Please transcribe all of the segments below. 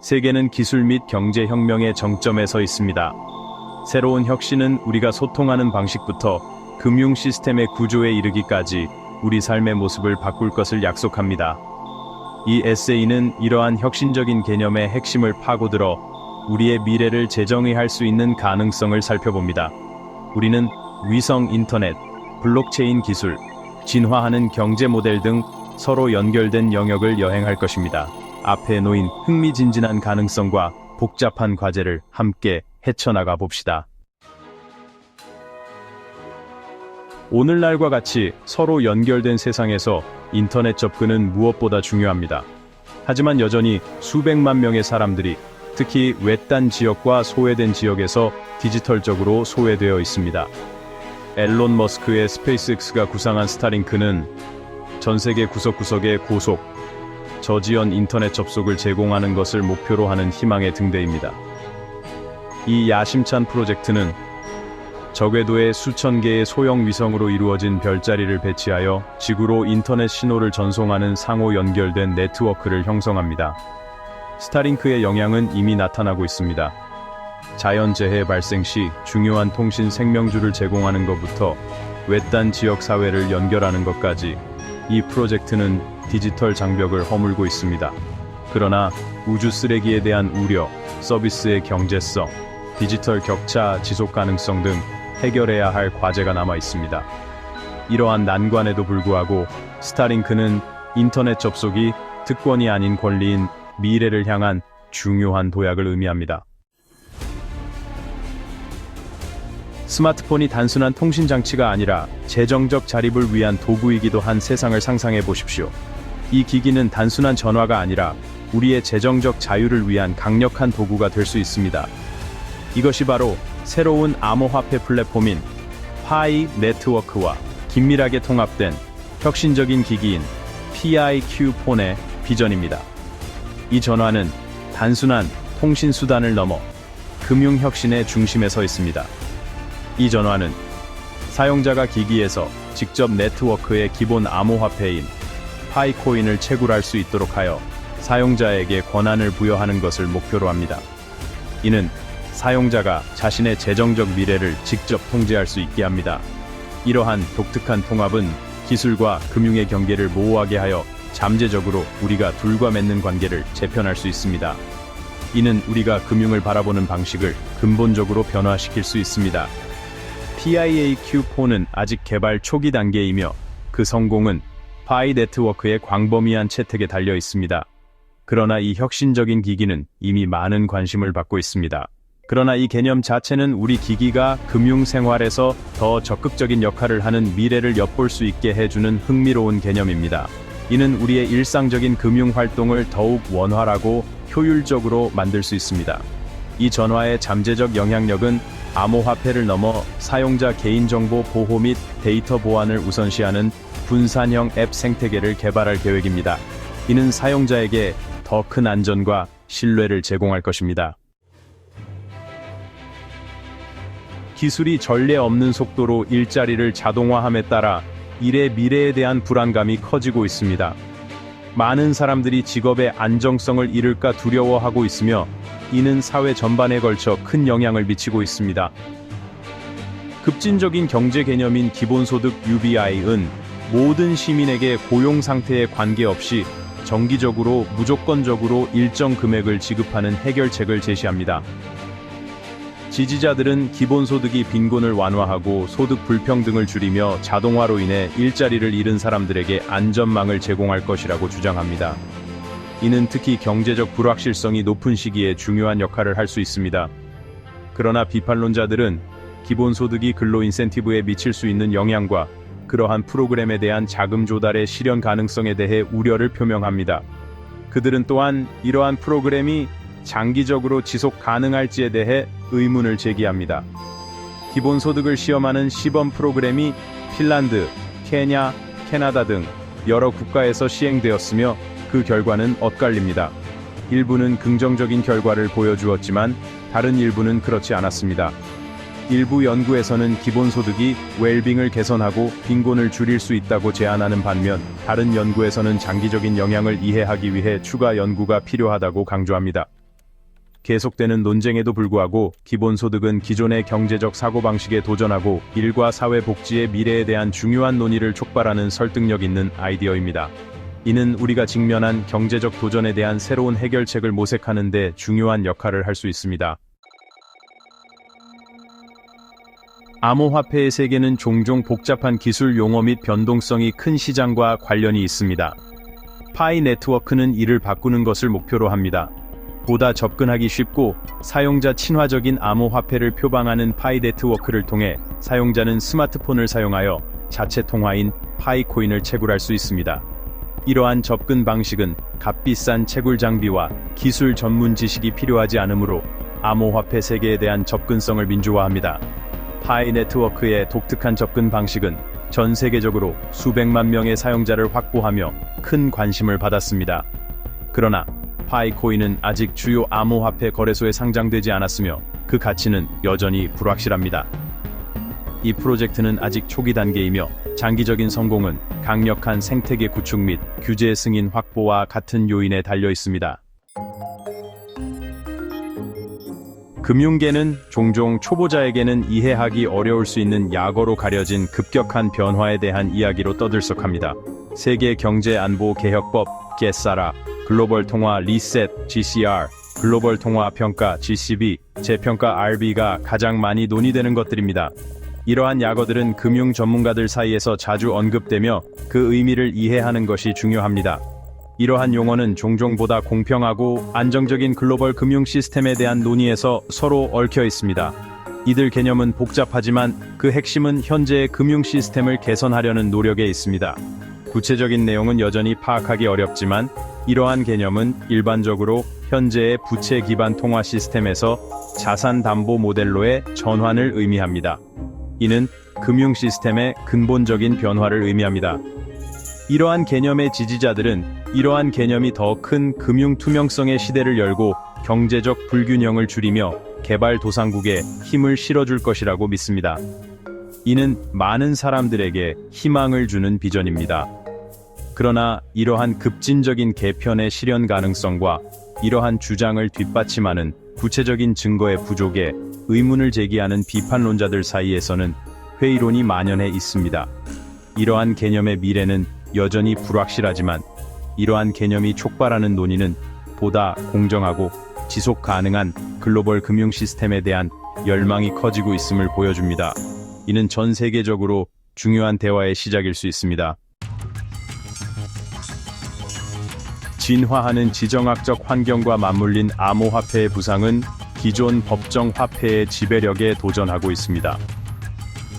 세계는 기술 및 경제 혁명의 정점에 서 있습니다. 새로운 혁신은 우리가 소통하는 방식부터 금융 시스템의 구조에 이르기까지 우리 삶의 모습을 바꿀 것을 약속합니다. 이 에세이는 이러한 혁신적인 개념의 핵심을 파고들어 우리의 미래를 재정의할 수 있는 가능성을 살펴봅니다. 우리는 위성 인터넷, 블록체인 기술, 진화하는 경제 모델 등 서로 연결된 영역을 여행할 것입니다. 앞에 놓인 흥미진진한 가능성과 복잡한 과제를 함께 헤쳐나가 봅시다. 오늘날과 같이 서로 연결된 세상에서 인터넷 접근은 무엇보다 중요합니다. 하지만 여전히 수백만 명의 사람들이 특히 외딴 지역과 소외된 지역에서 디지털적으로 소외되어 있습니다. 앨런 머스크의 스페이스X가 구상한 스타링크는 전 세계 구석구석에 고속, 저지연 인터넷 접속을 제공하는 것을 목표로 하는 희망의 등대입니다. 이 야심찬 프로젝트는 저궤도에 수천 개의 소형 위성으로 이루어진 별자리를 배치하여 지구로 인터넷 신호를 전송하는 상호 연결된 네트워크를 형성합니다. 스타링크의 영향은 이미 나타나고 있습니다. 자연재해 발생 시 중요한 통신 생명줄을 제공하는 것부터 외딴 지역 사회를 연결하는 것까지 이 프로젝트는 디지털 장벽을 허물고 있습니다. 그러나 우주 쓰레기에 대한 우려, 서비스의 경제성, 디지털 격차 지속 가능성 등 해결해야 할 과제가 남아 있습니다. 이러한 난관에도 불구하고 스타링크는 인터넷 접속이 특권이 아닌 권리인 미래를 향한 중요한 도약을 의미합니다. 스마트폰이 단순한 통신 장치가 아니라 재정적 자립을 위한 도구이기도 한 세상을 상상해 보십시오. 이 기기는 단순한 전화가 아니라 우리의 재정적 자유를 위한 강력한 도구가 될 수 있습니다. 이것이 바로 새로운 암호화폐 플랫폼인 파이 네트워크와 긴밀하게 통합된 혁신적인 기기인 PIQ 폰의 비전입니다. 이 전화는 단순한 통신 수단을 넘어 금융 혁신의 중심에 서 있습니다. 이 전화는 사용자가 기기에서 직접 네트워크의 기본 암호화폐인 파이코인을 채굴할 수 있도록 하여 사용자에게 권한을 부여하는 것을 목표로 합니다. 이는 사용자가 자신의 재정적 미래를 직접 통제할 수 있게 합니다. 이러한 독특한 통합은 기술과 금융의 경계를 모호하게 하여 잠재적으로 우리가 둘과 맺는 관계를 재편할 수 있습니다. 이는 우리가 금융을 바라보는 방식을 근본적으로 변화시킬 수 있습니다. PIAQ4는 아직 개발 초기 단계이며 그 성공은 파이 네트워크의 광범위한 채택에 달려 있습니다. 그러나 이 혁신적인 기기는 이미 많은 관심을 받고 있습니다. 그러나 이 개념 자체는 우리 기기가 금융 생활에서 더 적극적인 역할을 하는 미래를 엿볼 수 있게 해주는 흥미로운 개념입니다. 이는 우리의 일상적인 금융 활동을 더욱 원활하고 효율적으로 만들 수 있습니다. 이 전화의 잠재적 영향력은 암호화폐를 넘어 사용자 개인정보 보호 및 데이터 보안을 우선시하는 분산형 앱 생태계를 개발할 계획입니다. 이는 사용자에게 더 큰 안전과 신뢰를 제공할 것입니다. 기술이 전례 없는 속도로 일자리를 자동화함에 따라 일의 미래에 대한 불안감이 커지고 있습니다. 많은 사람들이 직업의 안정성을 잃을까 두려워하고 있으며 이는 사회 전반에 걸쳐 큰 영향을 미치고 있습니다. 급진적인 경제 개념인 기본소득 UBI은 모든 시민에게 고용 상태에 관계없이 정기적으로 무조건적으로 일정 금액을 지급하는 해결책을 제시합니다. 지지자들은 기본소득이 빈곤을 완화하고 소득 불평등을 줄이며 자동화로 인해 일자리를 잃은 사람들에게 안전망을 제공할 것이라고 주장합니다. 이는 특히 경제적 불확실성이 높은 시기에 중요한 역할을 할 수 있습니다. 그러나 비판론자들은 기본소득이 근로 인센티브에 미칠 수 있는 영향과 그러한 프로그램에 대한 자금 조달의 실현 가능성에 대해 우려를 표명합니다. 그들은 또한 이러한 프로그램이 장기적으로 지속 가능할지에 대해 의문을 제기합니다. 기본소득을 시험하는 시범 프로그램이 핀란드, 케냐, 캐나다 등 여러 국가에서 시행되었으며 그 결과는 엇갈립니다. 일부는 긍정적인 결과를 보여주었지만 다른 일부는 그렇지 않았습니다. 일부 연구에서는 기본소득이 웰빙을 개선하고 빈곤을 줄일 수 있다고 제안하는 반면 다른 연구에서는 장기적인 영향을 이해하기 위해 추가 연구가 필요하다고 강조합니다. 계속되는 논쟁에도 불구하고 기본소득은 기존의 경제적 사고방식에 도전하고 일과 사회 복지의 미래에 대한 중요한 논의를 촉발하는 설득력 있는 아이디어입니다. 이는 우리가 직면한 경제적 도전에 대한 새로운 해결책을 모색하는 데 중요한 역할을 할 수 있습니다. 암호화폐의 세계는 종종 복잡한 기술 용어 및 변동성이 큰 시장과 관련이 있습니다. 파이 네트워크는 이를 바꾸는 것을 목표로 합니다. 보다 접근하기 쉽고 사용자 친화적인 암호화폐를 표방하는 파이 네트워크를 통해 사용자는 스마트폰을 사용하여 자체 통화인 파이코인을 채굴할 수 있습니다. 이러한 접근 방식은 값비싼 채굴 장비와 기술 전문 지식이 필요하지 않으므로 암호화폐 세계에 대한 접근성을 민주화합니다. 파이 네트워크의 독특한 접근 방식은 전 세계적으로 수백만 명의 사용자를 확보하며 큰 관심을 받았습니다. 그러나 파이코인은 아직 주요 암호화폐 거래소에 상장되지 않았으며 그 가치는 여전히 불확실합니다. 이 프로젝트는 아직 초기 단계이며 장기적인 성공은 강력한 생태계 구축 및 규제 승인 확보와 같은 요인에 달려 있습니다. 금융계는 종종 초보자에게는 이해하기 어려울 수 있는 약어로 가려진 급격한 변화에 대한 이야기로 떠들썩합니다. 세계 경제 안보 개혁법 게사라, 글로벌 통화 리셋 GCR, 글로벌 통화 평가 GCB, 재평가 RB가 가장 많이 논의되는 것들입니다. 이러한 약어들은 금융 전문가들 사이에서 자주 언급되며 그 의미를 이해하는 것이 중요합니다. 이러한 용어는 종종 보다 공평하고 안정적인 글로벌 금융 시스템에 대한 논의에서 서로 얽혀 있습니다. 이들 개념은 복잡하지만 그 핵심은 현재의 금융 시스템을 개선하려는 노력에 있습니다. 구체적인 내용은 여전히 파악하기 어렵지만 이러한 개념은 일반적으로 현재의 부채 기반 통화 시스템에서 자산 담보 모델로의 전환을 의미합니다. 이는 금융 시스템의 근본적인 변화를 의미합니다. 이러한 개념의 지지자들은 이러한 개념이 더 큰 금융 투명성의 시대를 열고 경제적 불균형을 줄이며 개발도상국에 힘을 실어줄 것이라고 믿습니다. 이는 많은 사람들에게 희망을 주는 비전입니다. 그러나 이러한 급진적인 개편의 실현 가능성과 이러한 주장을 뒷받침하는 구체적인 증거의 부족에 의문을 제기하는 비판론자들 사이에서는 회의론이 만연해 있습니다. 이러한 개념의 미래는 여전히 불확실하지만 이러한 개념이 촉발하는 논의는 보다 공정하고 지속 가능한 글로벌 금융 시스템에 대한 열망이 커지고 있음을 보여줍니다. 이는 전 세계적으로 중요한 대화의 시작일 수 있습니다. 진화하는 지정학적 환경과 맞물린 암호화폐의 부상은 기존 법정 화폐의 지배력에 도전하고 있습니다.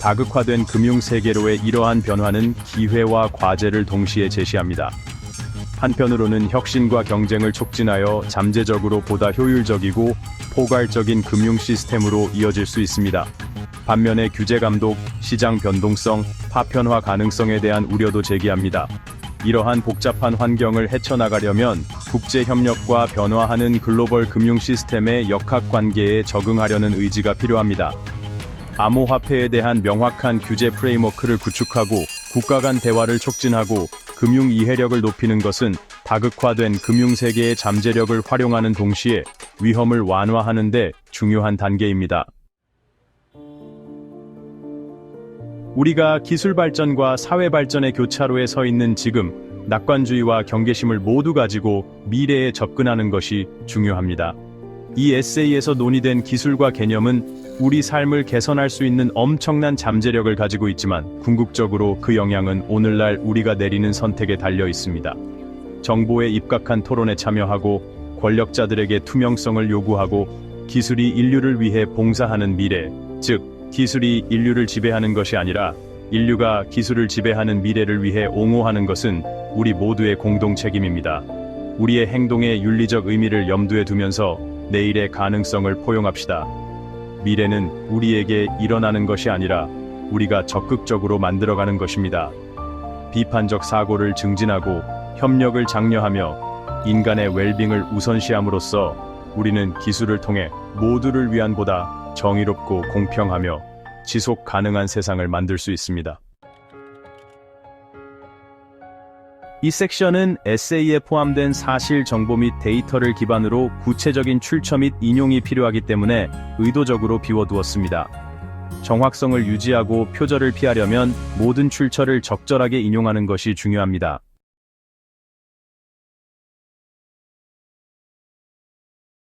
다극화된 금융세계로의 이러한 변화는 기회와 과제를 동시에 제시합니다. 한편으로는 혁신과 경쟁을 촉진하여 잠재적으로 보다 효율적이고 포괄적인 금융 시스템으로 이어질 수 있습니다. 반면에 규제 감독, 시장 변동성, 파편화 가능성에 대한 우려도 제기합니다. 이러한 복잡한 환경을 헤쳐나가려면 국제 협력과 변화하는 글로벌 금융 시스템의 역학관계에 적응하려는 의지가 필요합니다. 암호화폐에 대한 명확한 규제 프레임워크를 구축하고 국가 간 대화를 촉진하고 금융 이해력을 높이는 것은 다극화된 금융세계의 잠재력을 활용하는 동시에 위험을 완화하는 데 중요한 단계입니다. 우리가 기술 발전과 사회 발전의 교차로에 서 있는 지금, 낙관주의와 경계심을 모두 가지고 미래에 접근하는 것이 중요합니다. 이 에세이에서 논의된 기술과 개념은 우리 삶을 개선할 수 있는 엄청난 잠재력을 가지고 있지만 궁극적으로 그 영향은 오늘날 우리가 내리는 선택에 달려 있습니다. 정보에 입각한 토론에 참여하고 권력자들에게 투명성을 요구하고 기술이 인류를 위해 봉사하는 미래, 즉 기술이 인류를 지배하는 것이 아니라 인류가 기술을 지배하는 미래를 위해 옹호하는 것은 우리 모두의 공동 책임입니다. 우리의 행동의 윤리적 의미를 염두에 두면서 내일의 가능성을 포용합시다. 미래는 우리에게 일어나는 것이 아니라 우리가 적극적으로 만들어가는 것입니다. 비판적 사고를 증진하고 협력을 장려하며 인간의 웰빙을 우선시함으로써 우리는 기술을 통해 모두를 위한 보다 정의롭고 공평하며 지속 가능한 세상을 만들 수 있습니다. 이 섹션은 에세이에 포함된 사실 정보 및 데이터를 기반으로 구체적인 출처 및 인용이 필요하기 때문에 의도적으로 비워두었습니다. 정확성을 유지하고 표절을 피하려면 모든 출처를 적절하게 인용하는 것이 중요합니다.